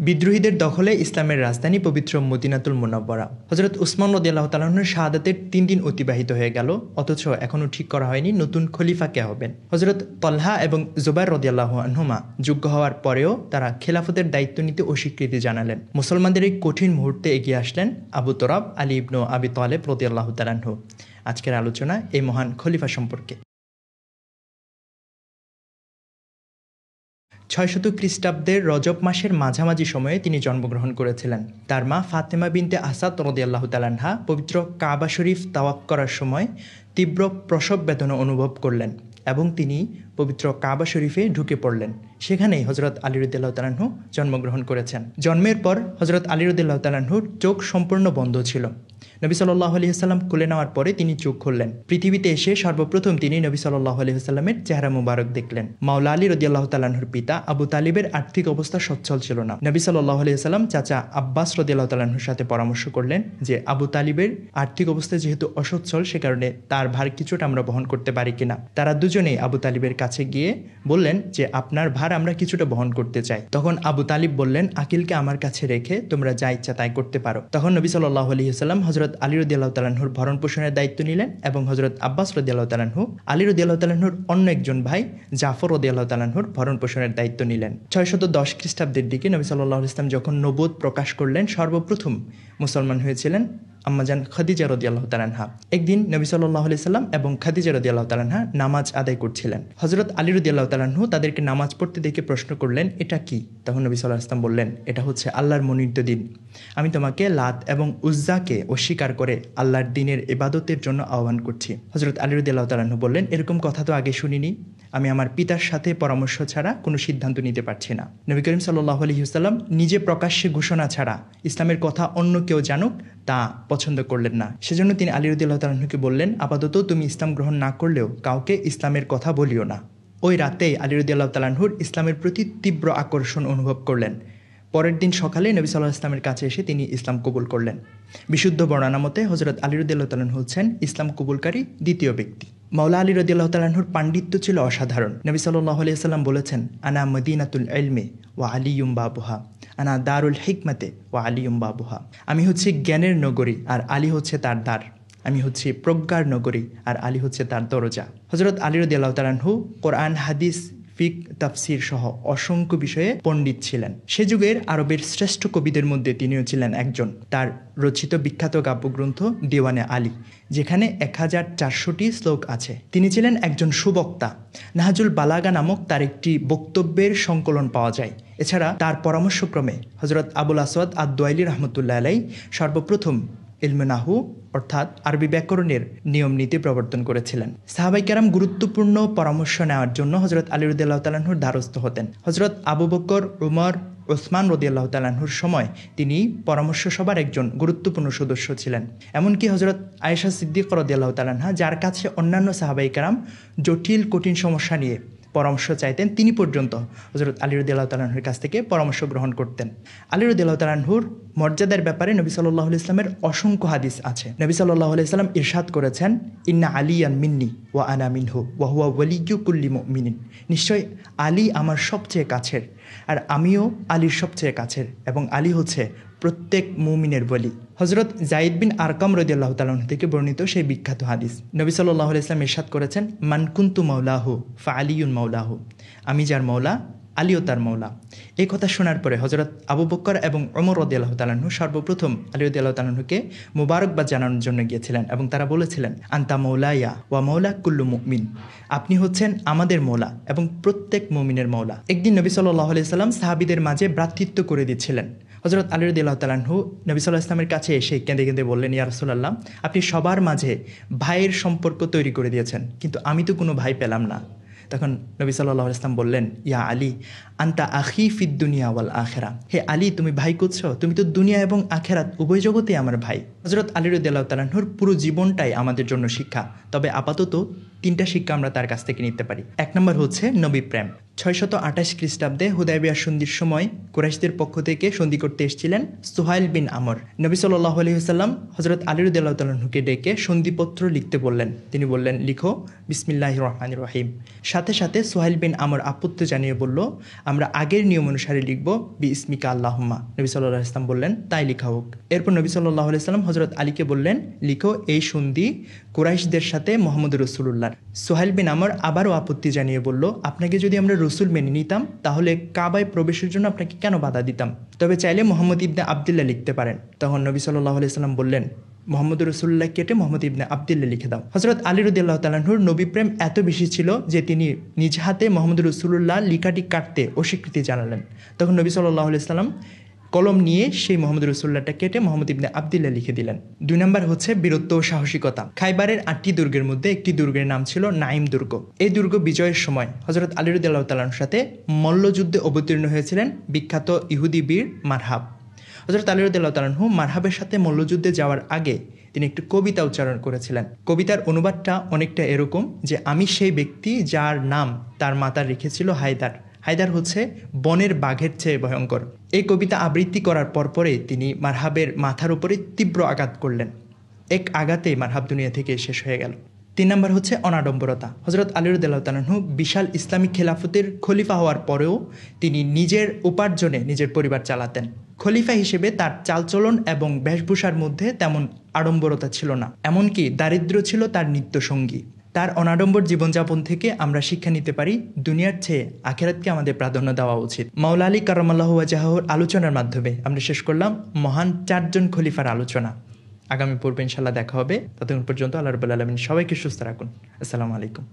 বিদ্রোহীদের দখলে ইসলামের রাজধানী পবিত্র মদিনাতুল মুনাওয়ারা। হযরত উসমান রাদিয়াল্লাহু তাআলা আনহুর শাহাদাতের ৩ দিন অতিবাহিত হয়ে গেল, অথচ এখনও ঠিক করা হয়নি নতুন খলিফা কে হবেন। হযরত তলহা এবং জুবাইর রাদিয়াল্লাহু আনহুমা যোগ্য হওয়ার পরেও তারা খেলাফতের দায়িত্ব নিতে অস্বীকৃতি জানালেন। মুসলমানদের এই কঠিন মুহূর্তে এগিয়ে আসলেন আবু তরাব আলী ইবনু আবি তালেব রাদিয়াল্লাহু তাআলা আনহু। আজকের আলোচনা এই মহান খলিফা সম্পর্কে। ৬০০ খ্রিস্টাব্দের রজব মাসের মাঝামাঝি সময়ে তিনি জন্মগ্রহণ করেছিলেন। তার মা ফাতেমা বিনতে আসাদ রাদিয়াল্লাহু তাআলা আনহা পবিত্র কাবা শরীফ তাওয়াফ করার সময় তীব্র প্রসব বেদনা অনুভব করলেন এবং তিনি পবিত্র কাবা শরীফে ঢুকে পড়লেন। সেখানেই হযরত আলী রাদিয়াল্লাহু তাআলা আনহু জন্মগ্রহণ করেছেন। জন্মের পর হযরত আলী রাদিয়াল্লাহু তাআলা আনহুর চোখ সম্পূর্ণ বন্ধ ছিল। নবী সাল্লাল্লাহু আলাইহি ওয়াসাল্লাম কোলে নেওয়ার পরে তিনি চোখ খুললেন। পৃথিবীতে এসে সর্বপ্রথম তিনি নবী সাল্লাল্লাহু আলাইহি ওয়াসাল্লামের চেহারা মুবারক দেখলেন। মাওলা আলী রাদিয়াল্লাহু তাআলা আনহুর পিতা আবু তালিবের আর্থিক অবস্থা সচ্ছল ছিল না। নবী সাল্লাল্লাহু আলাইহি ওয়াসাল্লাম চাচা আব্বাস রাদিয়াল্লাহু তাআলা আনহুর সাথে পরামর্শ করলেন যে আবু তালিবের আর্থিক অবস্থা যেহেতু অসচ্ছল, সে কারণে তার ভার কিছুটা আমরা বহন করতে পারি কিনা। তারা দুজনেই আবু তালিবের কাছে গিয়ে বললেন যে আপনার ভার আমরা কিছুটা বহন করতে চাই। তখন আবু তালিব বললেন, আকিলকে আমার কাছে রেখে তোমরা যা ইচ্ছা তাই করতে পারো। তখন নবী সাল্লাল্লাহু আলাইহি ওয়াসাল্লাম হযরত আলী রাদিয়াল্লাহু তাআলা আনহুর ভরণ পোষণের দায়িত্ব নিলেন এবং হযরত আব্বাস রাদিয়াল্লাহু তাআলা আনহু আলী রাদিয়াল্লাহু তাআলা আনহুর অন্য একজন ভাই জাফর রাদিয়াল্লাহু তাআলা আনহুর ভরণ পোষণের দায়িত্ব নিলেন। ৬১০ খ্রিস্টাব্দের দিকে নবী সাল্লাল্লাহু আলাইহি ওয়াসাল্লাম যখন নবুয়ত প্রকাশ করলেন, সর্বপ্রথম মুসলমান হয়েছিলেন আম্মাজান খাদিজা রাদিয়াল্লাহু তাআলা আনহা। একদিন নবী সাল্লাল্লাহু আলাইহি সাল্লাম এবং খাদিজা রাদিয়াল্লাহু তাআলা আনহা নামাজ আদায় করছিলেন। হযরত আলী রাদিয়াল্লাহু তাআলা আনহু তাদেরকে নামাজ পড়তে দেখে প্রশ্ন করলেন, এটা কি? তখন নবী সাল্লাল্লাহু আলাইহি সাল্লাম বললেন, এটা হচ্ছে আল্লাহর মনোনীত দিন। আমি তোমাকে লাত এবং উজ্জাকে অস্বীকার করে আল্লাহর দ্বীনের ইবাদতের জন্য আহ্বান করছি। হযরত আলী রাদিয়াল্লাহু তাআলা আনহু বললেন, এরকম কথা তো আগে শুনিনি। আমি আমার পিতার সাথে পরামর্শ ছাড়া কোনো সিদ্ধান্ত নিতে পারছি না। নবী করিম সাল্লাল্লাহু আলাইহি ওয়াসাল্লাম নিজে প্রকাশ্যে ঘোষণা ছাড়া ইসলামের কথা অন্য কেউ জানুক তা পছন্দ করলেন না। সেজন্য তিনি আলী রাদিয়াল্লাহু তাআলা আনহুকে বললেন, আপাতত তুমি ইসলাম গ্রহণ না করলেও কাউকে ইসলামের কথা বলিও না। ওই রাতেই আলী রাদিয়াল্লাহু তাআলা আনহুর ইসলামের প্রতি তীব্র আকর্ষণ অনুভব করলেন। পরের দিন সকালে নবী সাল্লাল্লাহু আলাইহি ওয়াসাল্লামের কাছে এসে তিনি ইসলাম কবুল করলেন। বিশুদ্ধ বর্ণনা মতে হযরত আলী রাদিয়াল্লাহু তাআলা আনহু হচ্ছেন ইসলাম কবুলকারী দ্বিতীয় ব্যক্তি। মাওলা আলী রাদিয়াল্লাহু তাআলা আনহুর পাণ্ডিত্য ছিল অসাধারণ। নবী সাল্লাল্লাহু আলাইহি ওয়াসাল্লাম বলেছেন, আনা মদিনাতুল ইলমি ওয়া আলিয়ুম বাবুহা, আনা দারুল হিকমাতে ওয়া আলিয়ুম বাবুহা। আমি হচ্ছে জ্ঞানের নগরী আর আলী হচ্ছে তার দ্বার। আমি হচ্ছি প্রজ্ঞার নগরী আর আলী হচ্ছে তার দরজা। হযরত আলী রাদিয়াল্লাহু তাআলা আনহু কোরআন, হাদিস, ফিক, তাফসির সহ অসংখ্য বিষয়ে পণ্ডিত ছিলেন। সে যুগের আরবের শ্রেষ্ঠ কবিদের মধ্যে তিনিও ছিলেন একজন। তার রচিত বিখ্যাত কাব্যগ্রন্থ দিওয়ানে আলী, যেখানে ১৪০০টি শ্লোক আছে। তিনি ছিলেন একজন সুবক্তা। নাহাজুল বালাগা নামক তার একটি বক্তব্যের সংকলন পাওয়া যায়। এছাড়া তার পরামর্শক্রমে হযরত আবুল আসওয়াদ আদ-দুয়াইলি রাহমাতুল্লাহ আলাইহি সর্বপ্রথম ইলমে নাহু অর্থাৎ আরবি ব্যাকরণের নিয়ম নীতি প্রবর্তন করেছিলেন। সাহাবায়ে কেরাম গুরুত্বপূর্ণ পরামর্শ নেওয়ার জন্য হযরত আলী রাদিয়াল্লাহু তাআলা আনহুর দ্বারস্থ হতেন। হযরত আবু বকর, উমর, ওসমান রাদিয়াল্লাহু তাআলা আনহুর সময় তিনি পরামর্শ সভার একজন গুরুত্বপূর্ণ সদস্য ছিলেন। এমনকি হযরত আয়েশা সিদ্দিকা রাদিয়াল্লাহু তাআলা আনহা, যার কাছে অন্যান্য সাহাবায়ে কেরাম জটিল কঠিন সমস্যা নিয়ে পরামর্শ চাইতেন, তিনি পর্যন্ত হযরত আলী রাদিয়াল্লাহু তাআলা আনহুর কাছ থেকে পরামর্শ গ্রহণ করতেন। আলী রাদিয়াল্লাহু তাআলা আনহুর মর্যাদার ব্যাপারে নবী সাল্লাল্লাহু আলাইহি ওয়াসাল্লামের অসংখ্য হাদিস আছে। নবী সাল্লাল্লাহু আলাইহি ওয়াসাল্লাম ইরশাদ করেছেন, ইন্না আলিয়ান মিন্নি ওয়া আনা মিনহু ওয়া হুয়া ওয়ালিয়্যু কুল্লি মুমিনিন। নিশ্চয় আলী আমার সবচেয়ে কাছের আর আমিও আলীর সবচেয়ে কাছের, এবং আলী হচ্ছে প্রত্যেক মুমিনের ওয়ালি। হযরত যায়েদ বিন আরকাম রাদিয়াল্লাহু তাআলা আনহু থেকে বর্ণিত সেই বিখ্যাত হাদিস, নবী সাল্লাল্লাহু আলাইহি ওয়াসাল্লাম ইরশাদ করেছেন, মান কুনতু মাওলাহু ফা আলিয়ুন মাওলাহু। আমি যার মওলা, আলীও তার মওলা। এই কথা শোনার পরে হযরত আবু বকর এবং ওমর রাদিয়াল্লাহু তাআলা আনহু সর্বপ্রথম আলী রাদিয়াল্লাহু তাআলা আনহুকে মুবারকবাদ জানানোর জন্য গিয়েছিলেন এবং তারা বলেছিলেন, আনতা মাওলায়া ওয়া মাওলা কুল্লু মুমিন। আপনি হচ্ছেন আমাদের মওলা এবং প্রত্যেক মুমিনের মওলা। একদিন নবী সাল্লাল্লাহু আলাইহি ওয়াসাল্লাম সাহাবীদের মাঝে ভ্রাতৃত্ব করে দিচ্ছিলেন। হযরত আলী রাদিয়াল্লাহু তাআলা আনহু নবী সাল্লাল্লাহু আলাইহি ওয়াসাল্লামের কাছে এসে কেঁদে কেঁদে বললেন, ইয়া রাসূলুল্লাহ, আপনি সবার মাঝে ভাইয়ের সম্পর্ক তৈরি করে দিয়েছেন, কিন্তু আমি তো কোনো ভাই পেলাম না। তখন নবী সাল্লাল্লাহু আলাইহি ওয়াসাল্লাম বললেন, ইয়া আলী আনতা আখি ফিদ দুনিয়া ওয়াল আখিরা। হে আলী, তুমি ভাই করছো, তুমি তো দুনিয়া এবং আখিরাত উভয় জগতেই আমার ভাই। হযরত আলী রাদিয়াল্লাহু তাআলা আনহুর পুরো জীবনটাই আমাদের জন্য শিক্ষা। তবে আপাতত তিনটা শিক্ষা আমরা তার কাছ থেকে নিতে পারি। 1 নম্বর হচ্ছে নবী প্রেম। 628 খ্রিস্টাব্দে হুদায়বিয়া সন্ধির সময় কুরাইশদের পক্ষ থেকে সন্ধি করতে এসেছিলেন সুহাইল বিন আমর। নবী সাল্লাল্লাহু আলাইহি ওয়াসাল্লাম হযরত আলী রাদিয়াল্লাহু তাআলা আনহুকে ডেকে সন্ধিপত্র লিখতে বললেন। তিনি বললেন, লিখো বিসমিল্লাহির রহমানির রহিম। সাথে সাথে সুহাইল বিন আমর আপত্তি জানিয়ে বলল, আমরা আগের নিয়ম অনুসারে লিখব বিইসমিকা আল্লাহুম্মা। নবী সাল্লাল্লাহু আলাইহি ওয়াসাল্লাম বললেন, তাই লেখা হোক। এরপর নবী সাল্লাল্লাহু আলাইহি ওয়াসাল্লাম হযরত আলীকে বললেন, লিখো এই সন্ধি কুরাইশদের সাথে মুহাম্মদ রাসূলুল্লাহ। সুহাইল বিন আমর আবারও আপত্তি জানিয়ে বলল, আপনাকে যদি আমরা রসুল মেনে নিতাম তাহলে কাবায় প্রবেশের জন্য আপনাকে কেন বাধা দিতাম? তবে চাইলে মোহাম্মদ ইবনে আবদুল্লাহ লিখতে পারেন। তখন নবী সাল্লাল্লাহু আলাইহি ওয়াসাল্লাম বললেন, মোহাম্মদ রাসূলুল্লাহ কেটে মোহাম্মদ ইবনে আবদুল্লাহ লিখে দাও। হযরত আলী রাদিয়াল্লাহু তাআলা আনহুর নবী প্রেম এত বেশি ছিল যে তিনি নিজ হাতে মোহাম্মদ রাসূলুল্লাহ লিখাটি কাটতে অস্বীকৃতি জানালেন। তখন নবী সাল্লাল্লাহু আলাইহি ওয়াসাল্লাম কলম নিয়ে সেই মোহাম্মদ রাসূলুল্লাহটা কেটে মোহাম্মদ ইবনে আবদুল্লাহ লিখে দিলেন। 2 নম্বর হচ্ছে বীরত্ব ও সাহসিকতা। খাইবারের 8টি দুর্গের মধ্যে একটি দুর্গের নাম ছিল নাইম দুর্গ। এই দুর্গ বিজয়ের সময় হযরত আলী রাদিয়াল্লাহু তাআলার সাথে মল্লযুদ্ধে অবতীর্ণ হয়েছিলেন বিখ্যাত ইহুদি বীর মারহাব। হযরত আলী রাদিয়াল্লাহু তাআলা মারহাবের সাথে মল্লযুদ্ধে যাওয়ার আগে তিনি একটি কবিতা উচ্চারণ করেছিলেন। কবিতার অনুবাদটা অনেকটা এরকম যে, আমি সেই ব্যক্তি যার নাম তার মাতা রেখেছিল হায়দার। হায়দার হচ্ছে বনের বাঘের চেয়ে ভয়ঙ্কর। এই কবিতা আবৃত্তি করার পরপরে তিনি মারহাবের মাথার উপরে তীব্র আঘাত করলেন। এক আঘাতেই মারহাব দুনিয়া থেকে শেষ হয়ে গেল। 3 নম্বর হচ্ছে অনাডম্বরতা। হযরত আলী রাদিয়াল্লাহু তাআলা আনহু বিশাল ইসলামিক খেলাফতের খলিফা হওয়ার পরেও তিনি নিজের উপার্জনে নিজের পরিবার চালাতেন। খলিফা হিসেবে তার চালচলন এবং বেশভূষার মধ্যে তেমন আড়ম্বরতা ছিল না, এমনকি দারিদ্র্য ছিল তার নিত্যসঙ্গী। তার অনাডম্বর জীবনযাপন থেকে আমরা শিক্ষা নিতে পারি দুনিয়ার চেয়ে আখিরাতকে আমাদের প্রাধান্য দেওয়া উচিত। মাওলা আলী কারামাল্লাহু ওয়াজহাহুর আলোচনার মাধ্যমে আমরা শেষ করলাম মহান 4 জন খলিফার আলোচনা। আগামী পর্বে ইনশাআল্লাহ দেখা হবে। ততক্ষণ পর্যন্ত আল্লাহ রাব্বুল আলামিন সবাইকে সুস্থ রাখুন। আসসালামু আলাইকুম।